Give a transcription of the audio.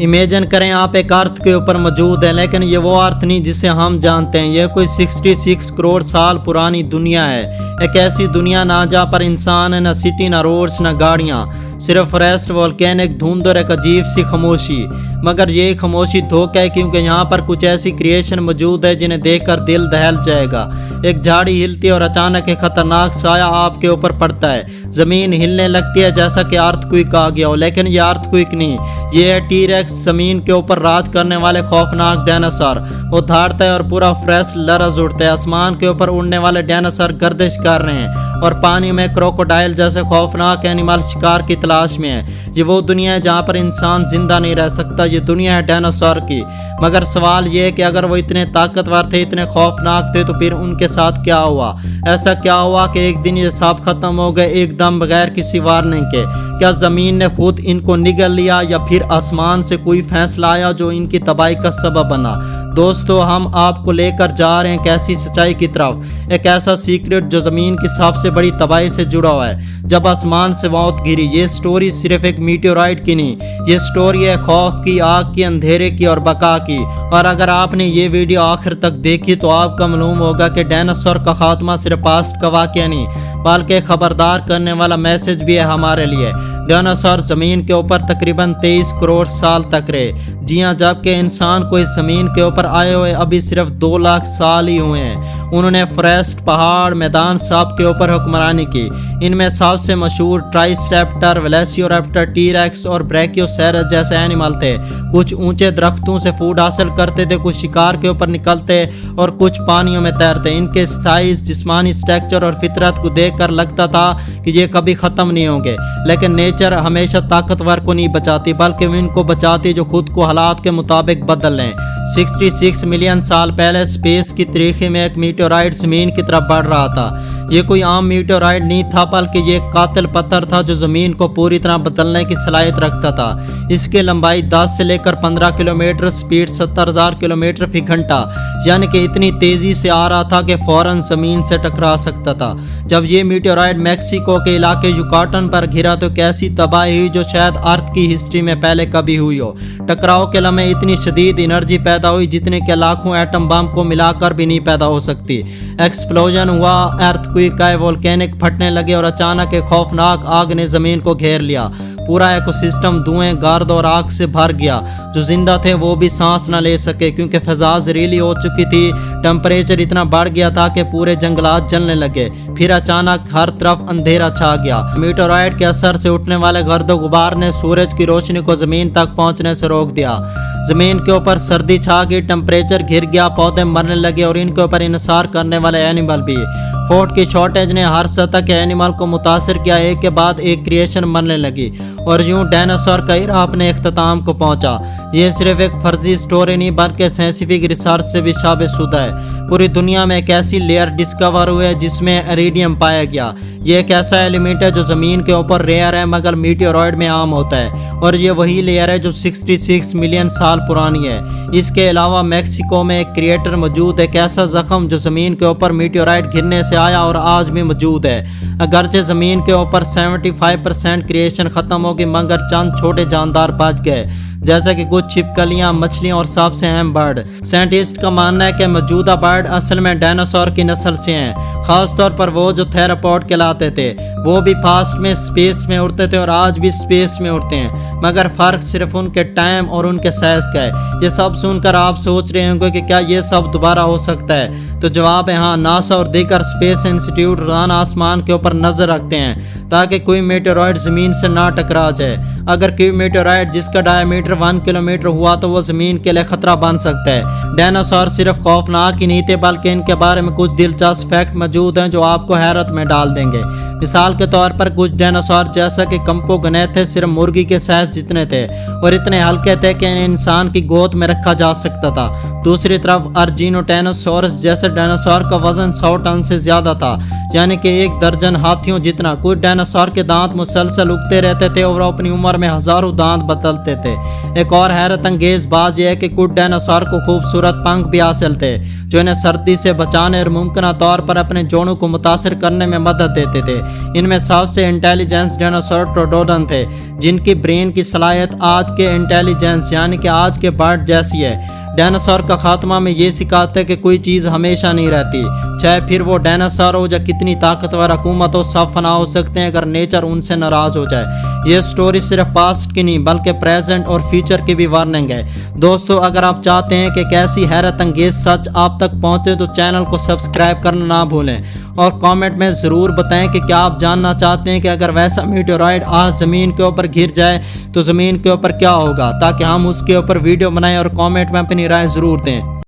Imagine करें आप एक अर्थ के ऊपर मौजूद हैं, लेकिन ये वो अर्थ नहीं जिसे हम जानते हैं। यह कोई 66 करोड़ साल पुरानी दुनिया है। एक ऐसी दुनिया ना जहाँ पर इंसान है, ना सिटी, ना रोड्स, ना गाड़ियाँ, सिर्फ फॉरेस्ट, वोल्केनिक धुंध और एक अजीब सी खामोशी। मगर ये खामोशी धोखा है, क्योंकि यहाँ पर कुछ ऐसी क्रिएशन मौजूद है जिन्हें देखकर दिल दहल जाएगा। एक झाड़ी हिलती है और अचानक एक खतरनाक साया आपके ऊपर पड़ता है। ज़मीन हिलने लगती है जैसा कि अर्थक्वेक आ गया हो, लेकिन यह अर्थक्वेक नहीं, ये है टी-रेक्स, ज़मीन के ऊपर राज करने वाले खौफनाक डायनासोर। वो दहाड़ता है और पूरा फ्रेश लरज़ उठता है। आसमान के ऊपर उड़ने वाले डायनासोर गर्दिश कर रहे हैं और पानी में क्रोकोडाइल जैसे खौफनाक एनिमल शिकार की तलाश में है। ये वो दुनिया है जहाँ पर इंसान जिंदा नहीं रह सकता। ये दुनिया है डायनासोर की। मगर सवाल ये है कि अगर वो इतने ताकतवर थे, इतने खौफनाक थे, तो फिर उनके साथ क्या हुआ? ऐसा क्या हुआ कि एक दिन ये सब खत्म हो गए एकदम बगैर किसी वार्निंग के? क्या ज़मीन ने खुद इनको निगल लिया, या फिर आसमान से कोई फैसला आया जो इनकी तबाही का सबब बना? दोस्तों, हम आपको लेकर जा रहे हैं एक ऐसी सच्चाई की तरफ, एक ऐसा सीक्रेट जो ज़मीन की सबसे बड़ी तबाही से जुड़ा हुआ है। जब आसमान से मौत गिरी, ये स्टोरी सिर्फ एक मीटेओराइट की नहीं, ये स्टोरी है खौफ की, आग की, अंधेरे की और बका की। और अगर आपने ये वीडियो आखिर तक देखी तो आपको मालूम होगा कि डायनासोर का खात्मा सिर्फ पास्ट का वाक़या नहीं, बल्कि खबरदार करने वाला मैसेज भी है हमारे लिए। डायनासोर ज़मीन के ऊपर तकरीबन 23 करोड़ साल तक रहे। जी हाँ, जबकि इंसान को इस ज़मीन के ऊपर आए हुए अभी सिर्फ 2 लाख साल ही हुए हैं। उन्होंने फॉरेस्ट, पहाड़, मैदान सब के ऊपर हुक्मरानी की। इनमें सबसे मशहूर ट्राइसेरैप्टर, वेलोसिराप्टर, टी-रेक्स और ब्रैकियोसॉरस जैसे एनिमल थे। कुछ ऊंचे दरख्तों से फूड हासिल करते थे, कुछ शिकार के ऊपर निकलते और कुछ पानियों में तैरते। इनके साइज, जिस्मानी स्ट्रक्चर और फितरत को देखकर लगता था कि ये कभी ख़त्म नहीं होंगे। लेकिन नेचर हमेशा ताकतवर को नहीं बचाती, बल्कि इनको बचाती जो खुद को हालात के मुताबिक बदल लें। 66 मिलियन साल पहले स्पेस की तारीख में एक मीटेओराइट ज़मीन की तरफ बढ़ रहा था। ये कोई आम मीटेओराइट नहीं था, बल्कि ये एक कातिल पत्थर था जो ज़मीन को पूरी तरह बदलने की सलाहियत रखता था। इसकी लंबाई 10 से लेकर 15 किलोमीटर, स्पीड 70,000 किलोमीटर फी घंटा, यानी कि इतनी तेज़ी से आ रहा था कि फ़ौरन ज़मीन से टकरा सकता था। जब ये मीटेओराइट मैक्सिको के इलाके युकाटन पर घिरा तो कैसी तबाही हुई जो शायद अर्थ की हिस्ट्री में पहले कभी हुई हो। टकराव के लम्हे इतनी शदीद एनर्जी पैदा हुई जितने के लाखों एटम बम को मिलाकर भी नहीं पैदा हो सकती। एक्सप्लोजन हुआ, अर्थक्वेक आए, वोल्केनिक फटने लगे और अचानक एक खौफनाक आग ने ज़मीन को घेर लिया। पूरा इकोसिस्टम धुएं, गर्द और आग से भर गया। जो जिंदा थे वो भी सांस न ले सके, क्योंकि फ़ज़ा ज़हरीली हो चुकी थी। टेम्परेचर इतना बढ़ गया था कि पूरे जंगलात जलने लगे। फिर अचानक हर तरफ अंधेरा छा गया। मीटेओराइट के असर से उठने वाले गर्दो गुबार ने सूरज की रोशनी को ज़मीन तक पहुंचने से रोक दिया। ज़मीन के ऊपर सर्दी छा गई, टेम्परेचर गिर गया, पौधे मरने लगे और इनके ऊपर इंसार करने वाले एनिमल भी। फूड की शॉर्टेज ने हर सतह के एनिमल को मुतासर किया। एक के बाद एक क्रिएशन मरने लगी और यूं डायनासोर का इरा अपने इख्तिताम को पहुंचा। ये सिर्फ एक फर्जी स्टोरी नहीं, बल्कि साइंटिफिक रिसर्च से भी साबितशुदा है। पूरी दुनिया में एक ऐसी लेयर डिस्कवर हुई है जिसमें इरिडियम पाया गया। ये एक ऐसा एलिमेंट है जो ज़मीन के ऊपर रेयर है, मगर मीटेओराइड में आम होता है। और ये वही लेयर है जो 66 मिलियन साल पुरानी है। इसके अलावा मैक्सिको में एक क्रिएटर मौजूद है, एक ऐसा जख्म जो ज़मीन के ऊपर मीटेओराइट गिरने से आया और आज भी मौजूद है। अगरचे ज़मीन के ऊपर 75% क्रिएशन ख़त्म हो गई, मगर चंद छोटे जानदार बच गए, जैसे कि कुछ छिपकलियां, मछलियां और सबसे अहम बर्ड। साइंटिस्ट का मानना है कि मौजूदा बर्ड असल में डायनासोर की नस्ल से हैं। खास तौर पर वो जो थेरापॉड कहलाते थे। वो भी फास्ट में स्पेस में उड़ते थे और आज भी स्पेस में उड़ते हैं, मगर फ़र्क सिर्फ उनके टाइम और उनके साइज़ का है। ये सब सुनकर आप सोच रहे होंगे कि क्या ये सब दोबारा हो सकता है? तो जवाब है हाँ। नासा और दीगर स्पेस इंस्टीट्यूट रोज़ाना आसमान के ऊपर नज़र रखते हैं ताकि कोई मीटेओराइट ज़मीन से ना टकरा जाए। अगर कोई मीटेओराइट जिसका डायमीटर 1 किलोमीटर हुआ तो वो ज़मीन के लिए ख़तरा बन सकता है। डायनासोर सिर्फ खौफनाक ही नहीं थे, बल्कि इनके बारे में कुछ दिलचस्प फैक्ट मौजूद हैं जो आपको हैरत में डाल देंगे। मिसाल के तौर पर कुछ डायनासोर जैसा कि कंपोगनेथ सिर्फ मुर्गी के साइज जितने थे और इतने हल्के थे कि इन्हें इंसान की गोद में रखा जा सकता था। दूसरी तरफ अर्जिनोटेनोसॉरस जैसे डायनासोर का वजन 100 टन से ज़्यादा था, यानी कि 1 दर्जन हाथियों जितना। कुछ डायनासोर के दांत मुसलसल उगते रहते थे और अपनी उम्र में हज़ारों दांत बदलते थे। एक और हैरत अंगेज़ बात यह है कि कुछ डायनासोर को खूबसूरत पंख भी हासिल थे जो इन्हें सर्दी से बचाने और मुमकिन तौर पर अपने अपने जोड़ों को मुतासर करने में मदद देते थे। इनमें सबसे इंटेलिजेंस डायनासोर ट्रोडोडन थे, जिनकी ब्रेन की सलाहियत आज के इंटेलिजेंस यानी कि आज के बर्ड जैसी है। डायनासोर का खात्मा में ये सिखाता है कि कोई चीज़ हमेशा नहीं रहती, चाहे फिर वो डायनासोर हो या कितनी ताकतवर हुकूमत हो, सब फना हो सकते हैं अगर नेचर उनसे नाराज़ हो जाए। ये स्टोरी सिर्फ पास्ट की नहीं बल्कि प्रेजेंट और फ्यूचर की भी वार्निंग है। दोस्तों, अगर आप चाहते हैं कि कैसी हैरत अंगेज सच आप तक पहुंचे तो चैनल को सब्सक्राइब करना ना भूलें और कमेंट में ज़रूर बताएं कि क्या आप जानना चाहते हैं कि अगर वैसा मीटेओराइड आज ज़मीन के ऊपर गिर जाए तो ज़मीन के ऊपर क्या होगा, ताकि हम उसके ऊपर वीडियो बनाएं और कमेंट में अपनी राय ज़रूर दें।